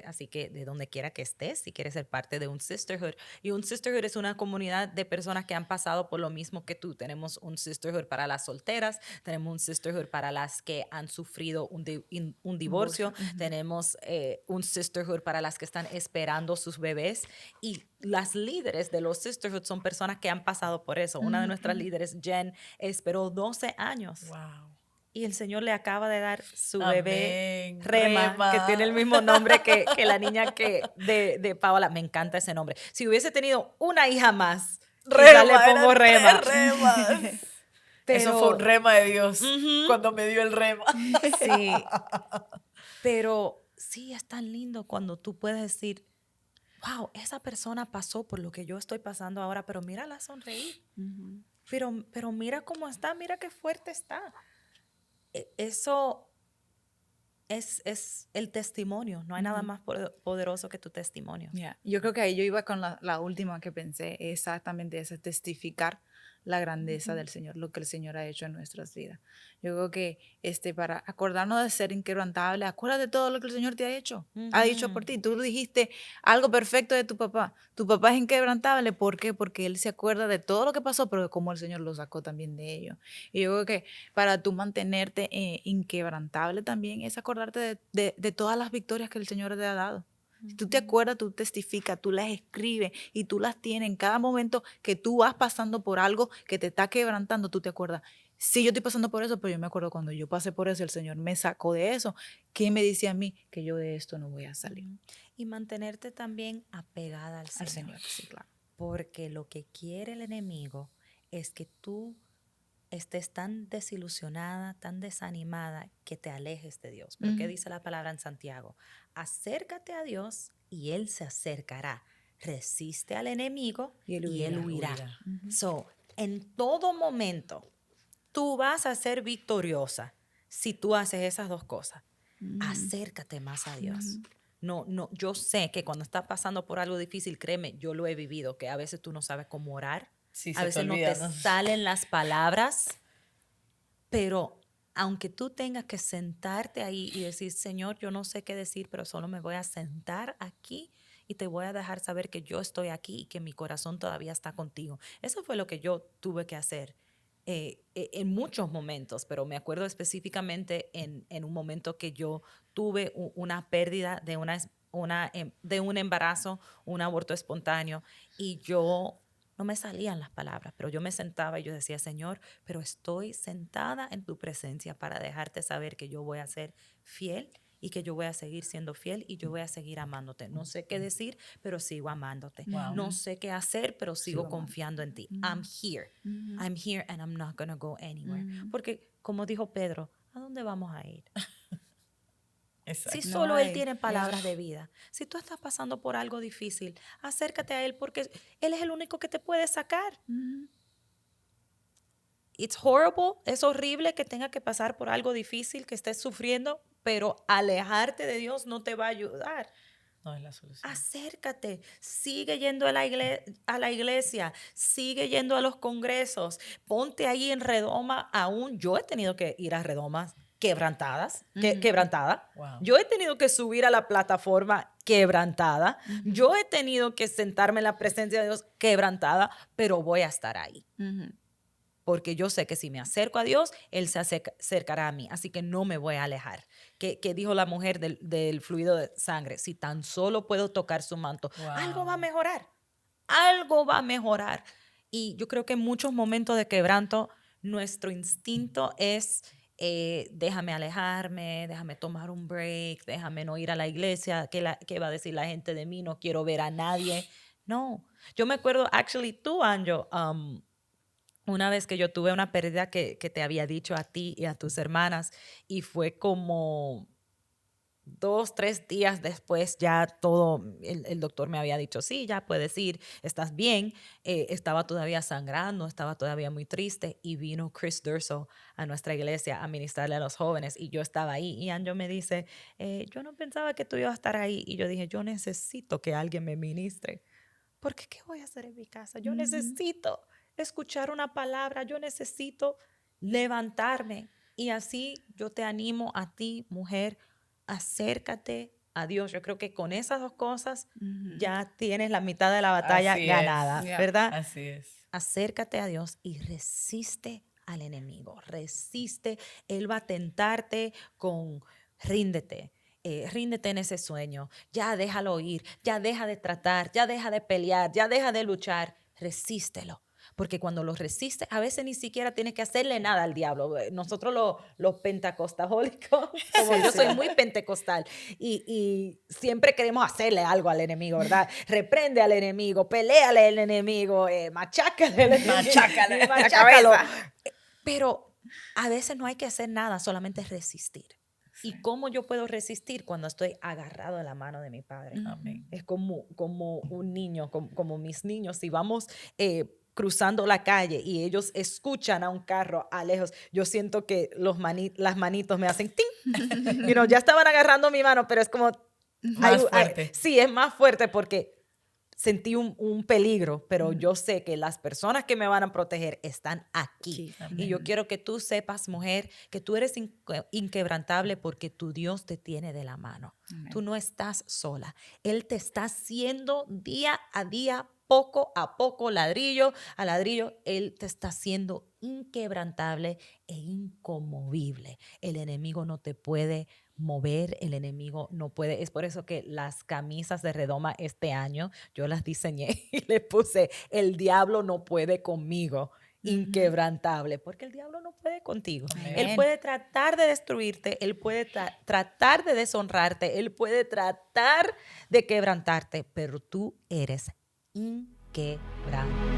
Así que de donde quiera que estés, si quieres ser parte de un sisterhood. Y un sisterhood es una comunidad de personas que han pasado por lo mismo que tú. Tenemos un sisterhood para las solteras, tenemos un sisterhood para las que han sufrido un divorcio, tenemos un sisterhood para las que están esperando sus bebés. Y las líderes de los sisterhoods son personas que han pasado por eso. Una de nuestras líderes, Jen, esperó 12 años. Wow. Y el Señor le acaba de dar su Amén. bebé, Rema, que tiene el mismo nombre que la niña de Paola. Me encanta ese nombre. Si hubiese tenido una hija más, quizás le pongo Rema. Remas. Eso fue un rema de Dios cuando me dio el rema. Sí. Pero sí, es tan lindo cuando tú puedes decir, wow, esa persona pasó por lo que yo estoy pasando ahora, pero mírala sonreír. Pero mira cómo está, mira qué fuerte está. Eso es el testimonio. No hay nada más poderoso que tu testimonio. Yo creo que ahí yo iba con la última que pensé, exactamente ese, testificar la grandeza del Señor, lo que el Señor ha hecho en nuestras vidas. Yo creo que para acordarnos de ser inquebrantable, acuérdate de todo lo que el Señor te ha hecho, ha dicho por ti. Tú dijiste algo perfecto de tu papá. Tu papá es inquebrantable. ¿Por qué? Porque él se acuerda de todo lo que pasó, pero de cómo el Señor lo sacó también de ello. Y yo creo que para tú mantenerte inquebrantable también es acordarte de todas las victorias que el Señor te ha dado. Si tú te acuerdas, tú testificas, tú las escribes y tú las tienes en cada momento que tú vas pasando por algo que te está quebrantando, tú te acuerdas. Sí, yo estoy pasando por eso, pero yo me acuerdo cuando yo pasé por eso, el Señor me sacó de eso. ¿Quién me dice a mí que yo de esto no voy a salir? Y mantenerte también apegada al Señor. Al Señor, sí, claro. Porque lo que quiere el enemigo es que tú estés tan desilusionada, tan desanimada, que te alejes de Dios. Pero ¿qué dice la palabra en Santiago? Acércate a Dios y Él se acercará. Resiste al enemigo y Él huirá. So, en todo momento, tú vas a ser victoriosa si tú haces esas dos cosas. Acércate más a Dios. No, yo sé que cuando estás pasando por algo difícil, créeme, yo lo he vivido, que a veces tú no sabes cómo orar. Sí, A veces no te salen las palabras, pero aunque tú tengas que sentarte ahí y decir, Señor, yo no sé qué decir, pero solo me voy a sentar aquí y te voy a dejar saber que yo estoy aquí y que mi corazón todavía está contigo. Eso fue lo que yo tuve que hacer en muchos momentos, pero me acuerdo específicamente en un momento que yo tuve una pérdida de de un embarazo, un aborto espontáneo, y yo no me salían las palabras, pero yo me sentaba y yo decía, Señor, pero estoy sentada en tu presencia para dejarte saber que yo voy a ser fiel y que yo voy a seguir siendo fiel y yo voy a seguir amándote. No sé qué decir, pero sigo amándote. Wow. No sé qué hacer, pero sigo confiando en ti. I'm here. I'm here and I'm not going to go anywhere. Porque, como dijo Pedro, ¿a dónde vamos a ir? Exacto. Si solo Él tiene palabras de vida. Si tú estás pasando por algo difícil, acércate a Él porque Él es el único que te puede sacar. It's horrible, es horrible que tenga que pasar por algo difícil, que estés sufriendo, pero alejarte de Dios no te va a ayudar. No es la solución. Acércate, sigue yendo a la iglesia, sigue yendo a los congresos, ponte ahí en redoma aún. Yo he tenido que ir a redomas quebrantada. Wow. Yo he tenido que subir a la plataforma quebrantada. Yo he tenido que sentarme en la presencia de Dios quebrantada, pero voy a estar ahí. Porque yo sé que si me acerco a Dios, Él se acercará a mí. Así que no me voy a alejar. ¿Qué dijo la mujer del fluido de sangre? Si tan solo puedo tocar su manto, algo va a mejorar. Algo va a mejorar. Y yo creo que en muchos momentos de quebranto, nuestro instinto es déjame alejarme, déjame tomar un break, déjame no ir a la iglesia, ¿qué va a decir la gente de mí? No quiero ver a nadie. No. Yo me acuerdo, actually, tú, Anjo, una vez que yo tuve una pérdida que te había dicho a ti y a tus hermanas, y fue como 2, 3 días después ya todo, el doctor me había dicho, sí, ya puedes ir, estás bien. Estaba todavía sangrando, estaba todavía muy triste, y vino Chris Durso a nuestra iglesia a ministrarle a los jóvenes, y yo estaba ahí, y Anjo me dice, yo no pensaba que tú ibas a estar ahí, y yo dije, yo necesito que alguien me ministre, porque ¿qué voy a hacer en mi casa? Yo necesito escuchar una palabra, yo necesito levantarme. Y así yo te animo a ti, mujer, acércate a Dios. Yo creo que con esas dos cosas Ujú. ya tienes la mitad de la batalla Así es. ganada, Ya. ¿verdad? Así es. Acércate a Dios y resiste al enemigo. Resiste. Él va a tentarte con ríndete. Ríndete en ese sueño. Ya déjalo ir. Ya deja de tratar. Ya deja de pelear. Ya deja de luchar. Resístelo. Porque cuando lo resistes, a veces ni siquiera tienes que hacerle nada al diablo. Nosotros los pentecostálicos, como Sí, yo soy sí. muy pentecostal, y siempre queremos hacerle algo al enemigo, ¿verdad? Reprende al enemigo, peléale al enemigo, machácale al enemigo. Machácale. Machácalo. La cabeza. Pero a veces no hay que hacer nada, solamente resistir. Sí. ¿Y cómo yo puedo resistir cuando estoy agarrado de la mano de mi padre? Amén. Es como un niño, como mis niños. Si vamos cruzando la calle y ellos escuchan a un carro a lejos, yo siento que las manitos me hacen ¡ting! Ya estaban agarrando mi mano, pero es como... Más fuerte. sí, es más fuerte porque sentí un peligro, pero yo sé que las personas que me van a proteger están aquí. Aquí. Y yo quiero que tú sepas, mujer, que tú eres inquebrantable porque tu Dios te tiene de la mano. Amén. Tú no estás sola. Él te está haciendo día a día, poco a poco, ladrillo a ladrillo. Él te está haciendo inquebrantable e inconmovible. El enemigo no te puede mover, el enemigo no puede. Es por eso que las camisas de redoma este año yo las diseñé y le puse: el diablo no puede conmigo. Inquebrantable, porque el diablo no puede contigo. Amén. Él puede tratar de destruirte, él puede tratar de deshonrarte, él puede tratar de quebrantarte, pero tú eres inquebrantable.